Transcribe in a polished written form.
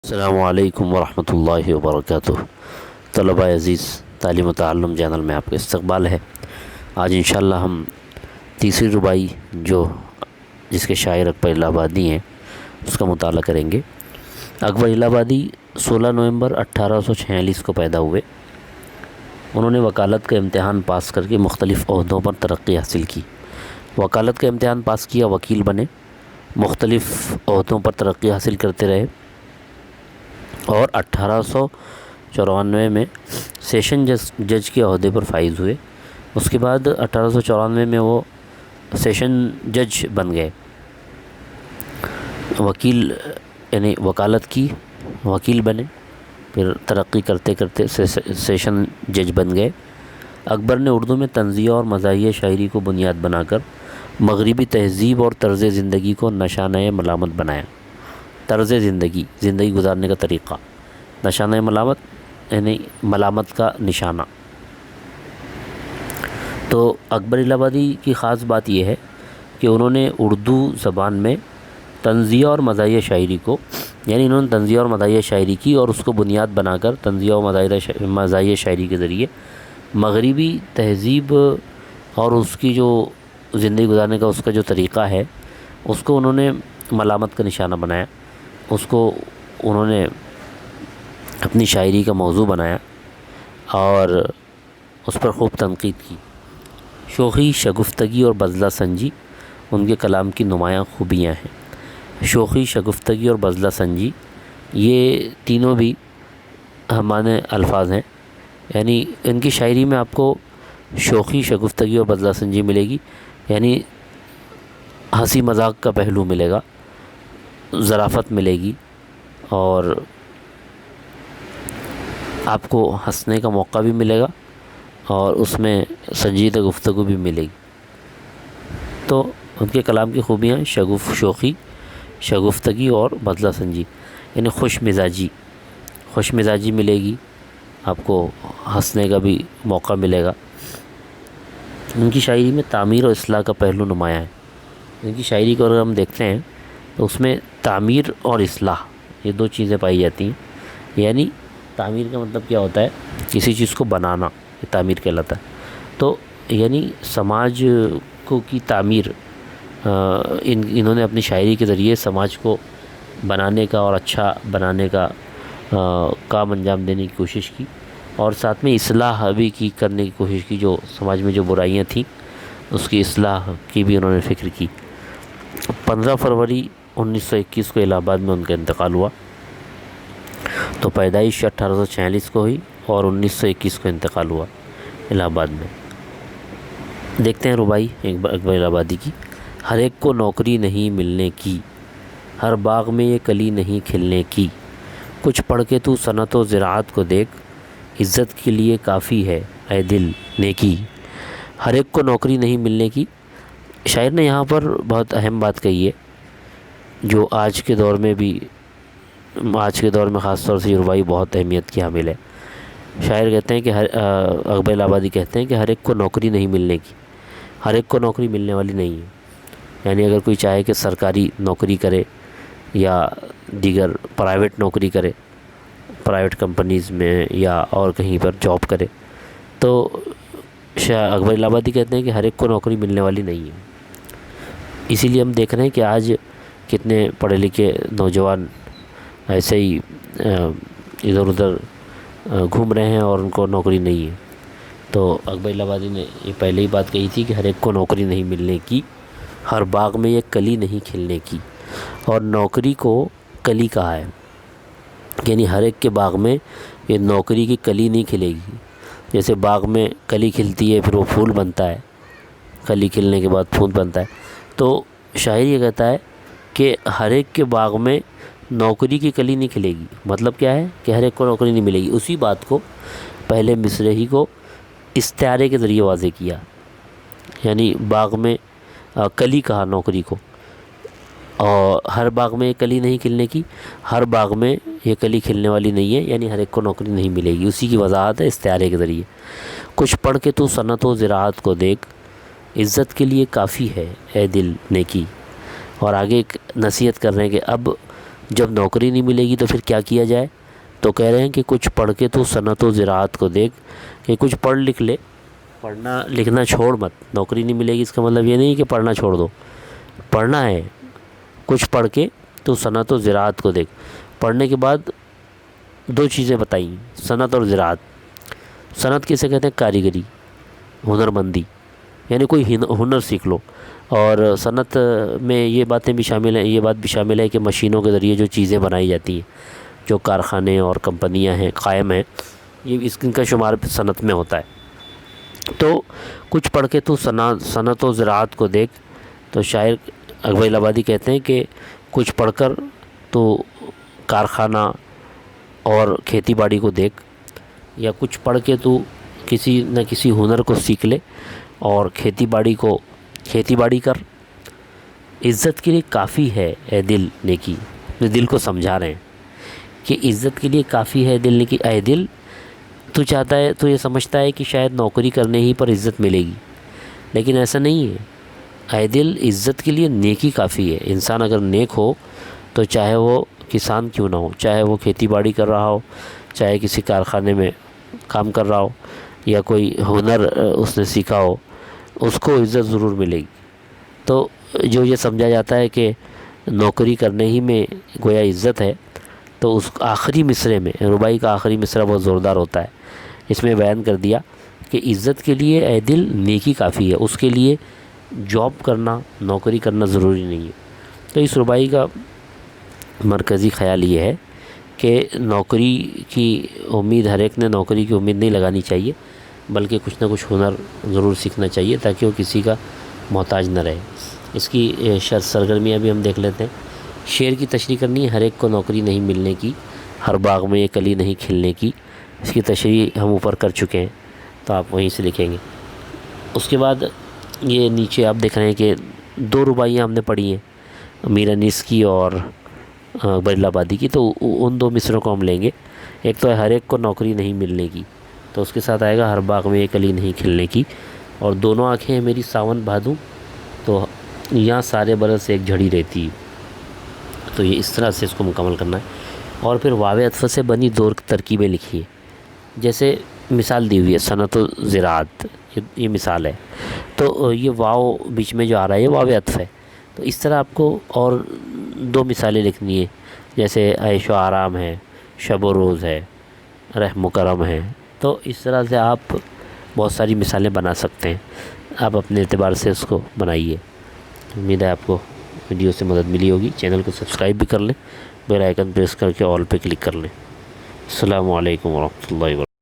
السلام علیکم ورحمۃ اللہ وبرکاتہ۔ طلبہ عزیز، تعلیم و تعلم چینل میں آپ کا استقبال ہے۔ آج انشاءاللہ ہم تیسری رباعی جس کے شاعر اکبر الہ آبادی ہیں اس کا مطالعہ کریں گے۔ اکبر الہ آبادی 16 نومبر 1846 کو پیدا ہوئے۔ انہوں نے وکالت کا امتحان پاس کر کے مختلف عہدوں پر ترقی حاصل کی۔ وکالت کا امتحان پاس کیا، وکیل بنے، مختلف عہدوں پر ترقی حاصل کرتے رہے اور 1894 میں سیشن جج کے عہدے پر فائز ہوئے۔ اس کے بعد 1894 میں وہ سیشن جج بن گئے، وکیل یعنی وکالت کی، وکیل بنے، پھر ترقی کرتے کرتے سیشن جج بن گئے۔ اکبر نے اردو میں طنزیہ اور مزاحیہ شاعری کو بنیاد بنا کر مغربی تہذیب اور طرز زندگی کو نشانہ ملامت بنایا۔ طرز زندگی گزارنے کا طریقہ، نشانہ ملامت یعنی ملامت کا نشانہ۔ تو اکبر الہ آبادی کی خاص بات یہ ہے کہ انہوں نے اردو زبان میں طنزیہ اور مزاحیہ شاعری کو، یعنی انہوں نے طنزیہ اور مزاحیہ شاعری کی اور اس کو بنیاد بنا کر طنزیہ اور مزاحیہ شاعری کے ذریعے مغربی تہذیب اور اس کی جو زندگی گزارنے کا اس کا جو طریقہ ہے اس کو انہوں نے ملامت کا نشانہ بنایا، اس کو انہوں نے اپنی شاعری کا موضوع بنایا اور اس پر خوب تنقید کی۔ شوخی، شگفتگی اور بذلہ سنجی ان کے کلام کی نمایاں خوبیاں ہیں۔ شوخی، شگفتگی اور بذلہ سنجی یہ تینوں بھی ہمارے الفاظ ہیں، یعنی ان کی شاعری میں آپ کو شوخی، شگفتگی اور بذلہ سنجی ملے گی، یعنی ہنسی مذاق کا پہلو ملے گا، ظرافت ملے گی اور آپ کو ہنسنے کا موقع بھی ملے گا اور اس میں سنجیدہ گفتگو بھی ملے گی۔ تو ان کے کلام کی خوبیاں شوخی، شگفتگی اور بذلہ سنجی، یعنی خوش مزاجی ملے گی، آپ کو ہنسنے کا بھی موقع ملے گا۔ ان کی شاعری میں تعمیر اور اصلاح کا پہلو نمایاں ہے۔ ان کی شاعری کو اگر ہم دیکھتے ہیں تو اس میں تعمیر اور اصلاح یہ دو چیزیں پائی جاتی ہیں، یعنی تعمیر کا مطلب کیا ہوتا ہے؟ کسی چیز کو بنانا، یہ تعمیر کہلاتا ہے۔ تو یعنی سماج کی تعمیر، انہوں نے اپنی شاعری کے ذریعے سماج کو بنانے کا اور اچھا بنانے کا کام انجام دینے کی کوشش کی اور ساتھ میں اصلاح بھی کرنے کی کوشش کی، جو سماج میں جو برائیاں تھیں اس کی اصلاح کی بھی انہوں نے فکر کی۔ 15 فروری 1921 کو الہ آباد میں ان کا انتقال ہوا۔ تو پیدائش 1846 کو ہوئی اور 1921 کو انتقال ہوا الہ آباد میں۔ دیکھتے ہیں رباعی اکبر الہ آبادی کی۔ ہر ایک کو نوکری نہیں ملنے کی، ہر باغ میں یہ کلی نہیں کھلنے کی، کچھ پڑھ کے تو صنعت و زراعت کو دیکھ، عزت کے لیے کافی ہے اے دل نیکی۔ ہر ایک کو نوکری نہیں ملنے کی، شاعر نے یہاں پر بہت اہم بات کہی ہے جو آج کے دور میں خاص طور سے یہ رباعی بہت اہمیت کی حامل ہے۔ شاعر کہتے ہیں کہ اکبر الہ آبادی کہتے ہیں کہ ہر ایک کو نوکری نہیں ملنے کی، ہر ایک کو نوکری ملنے والی نہیں ہے۔ یعنی اگر کوئی چاہے کہ سرکاری نوکری کرے یا دیگر پرائیویٹ نوکری کرے، پرائیویٹ کمپنیز میں یا اور کہیں پر جاب کرے، تو اکبر الہ آبادی کہتے ہیں کہ ہر ایک کو نوکری ملنے والی نہیں ہے۔ اسی لیے ہم دیکھ رہے ہیں کہ آج کتنے پڑھے لکھے نوجوان ایسے ہی ادھر ادھر گھوم رہے ہیں اور ان کو نوکری نہیں ہے۔ تو اکبر الہ آبادی نے یہ پہلے ہی بات کہی تھی کہ ہر ایک کو نوکری نہیں ملنے کی، ہر باغ میں یہ کلی نہیں کھلنے کی، اور نوکری کو کلی کہا ہے، یعنی ہر ایک کے باغ میں یہ نوکری کی کلی نہیں کھلے گی۔ جیسے باغ میں کلی کھلتی ہے پھر وہ پھول بنتا ہے، کلی کھلنے کے بعد پھول بنتا ہے، تو شاعر یہ کہتا ہے کہ ہر ایک کے باغ میں نوکری کی کلی نہیں کھلے گی۔ مطلب کیا ہے کہ ہر ایک کو نوکری نہیں ملے گی۔ اسی بات کو پہلے مصرعی ہی کو استعارے کے ذریعے واضح کیا، یعنی باغ میں کلی کہا نوکری کو، اور ہر باغ میں یہ کلی نہیں کھلنے کی، ہر باغ میں یہ کلی کھلنے والی نہیں ہے، یعنی ہر ایک کو نوکری نہیں ملے گی۔ اسی کی وضاحت ہے استعارے کے ذریعے۔ کچھ پڑھ کے تو صنعت و زراعت کو دیکھ، عزت کے لیے کافی ہے اے دل نیکی۔ اور آگے ایک نصیحت کر رہے ہیں کہ اب جب نوکری نہیں ملے گی تو پھر کیا کیا جائے؟ تو کہہ رہے ہیں کہ کچھ پڑھ کے تو صنعت و زراعت کو دیکھ، کہ کچھ پڑھ لکھ لے، پڑھنا لکھنا چھوڑ مت۔ نوکری نہیں ملے گی اس کا مطلب یہ نہیں کہ پڑھنا چھوڑ دو، پڑھنا ہے، کچھ پڑھ کے تو صنعت و زراعت کو دیکھ۔ پڑھنے کے بعد دو چیزیں بتائیں، صنعت اور زراعت۔ صنعت کسے کہتے ہیں؟ کاریگری، ہنرمندی، یعنی کوئی ہنر سیکھ لو۔ اور صنعت میں یہ باتیں بھی شامل ہیں، یہ بات بھی شامل ہے کہ مشینوں کے ذریعے جو چیزیں بنائی جاتی ہیں، جو کارخانے اور کمپنیاں ہیں قائم ہیں، یہ ان کا شمار صنعت میں ہوتا ہے۔ تو کچھ پڑھ کے تو صنعت و زراعت کو دیکھ۔ تو شاعر اکبر الہ آبادی کہتے ہیں کہ کچھ پڑھ کر تو کارخانہ اور کھیتی باڑی کو دیکھ، یا کچھ پڑھ کے تو کسی نہ کسی ہنر کو سیکھ لے اور کھیتی باڑی کر۔ عزت کے لیے کافی ہے اے دل نیکی، اپنے دل کو سمجھا رہے ہیں کہ عزت کے لیے کافی ہے دل نیکی۔ اے دل، تو چاہتا ہے، تو یہ سمجھتا ہے کہ شاید نوکری کرنے ہی پر عزت ملے گی، لیکن ایسا نہیں ہے۔ اے دل، عزت کے لیے نیکی کافی ہے۔ انسان اگر نیک ہو تو چاہے وہ کسان کیوں نہ ہو، چاہے وہ کھیتی باڑی کر رہا ہو، چاہے کسی کارخانے میں کام کر رہا ہو، یا کوئی ہنر اس نے سیکھا ہو، اس کو عزت ضرور ملے گی۔ تو جو یہ سمجھا جاتا ہے کہ نوکری کرنے ہی میں گویا عزت ہے، تو اس آخری مصرعے میں، ربائی کا آخری مصرعہ بہت زوردار ہوتا ہے، اس میں بیان کر دیا کہ عزت کے لیے اے دل نیکی کافی ہے، اس کے لیے جاب کرنا، نوکری کرنا ضروری نہیں ہے۔ تو اس ربائی کا مرکزی خیال یہ ہے کہ نوکری کی امید، ہر ایک نے نوکری کی امید نہیں لگانی چاہیے، بلکہ کچھ نہ کچھ ہنر ضرور سیکھنا چاہیے تاکہ وہ کسی کا محتاج نہ رہے۔ اس کی سرگرمیاں بھی ہم دیکھ لیتے ہیں۔ شعر کی تشریح کرنی ہے، ہر ایک کو نوکری نہیں ملنے کی، ہر باغ میں یہ کلی نہیں کھلنے کی۔ اس کی تشریح ہم اوپر کر چکے ہیں، تو آپ وہیں سے لکھیں گے۔ اس کے بعد یہ نیچے آپ دیکھ رہے ہیں کہ دو رباعیاں ہم نے پڑھی ہیں، میر انیس کی اور اکبر الہ آبادی کی۔ تو ان دو مصروں کو ہم لیں گے۔ ایک تو ہے ہر ایک کو نوکری نہیں ملنے کی، تو اس کے ساتھ آئے گا ہر باغ میں یہ کلی نہیں کھلنے کی، اور دونوں آنکھیں ہیں میری ساون بھادوں، تو یہاں سارے برس ایک جھڑی رہتی۔ تو یہ اس طرح سے اس کو مکمل کرنا ہے۔ اور پھر واو عطف سے بنی دو ترکیبیں لکھی ہیں، جیسے مثال دی ہوئی ہے صنعت و زراعت، یہ مثال ہے۔ تو یہ واو بیچ میں جو آ رہا ہے یہ واو عطف ہے۔ تو اس طرح آپ کو اور دو مثالیں لکھنی ہیں، جیسے عیش و آرام ہے، شب و روز ہے، رحم و کرم ہے۔ تو اس طرح سے آپ بہت ساری مثالیں بنا سکتے ہیں، آپ اپنے اعتبار سے اس کو بنائیے۔ امید ہے آپ کو ویڈیو سے مدد ملی ہوگی۔ چینل کو سبسکرائب بھی کر لیں، بیل آئیکن پریس کر کے آل پہ کلک کر لیں۔ السلام علیکم ورحمۃ اللہ وبرکاتہ۔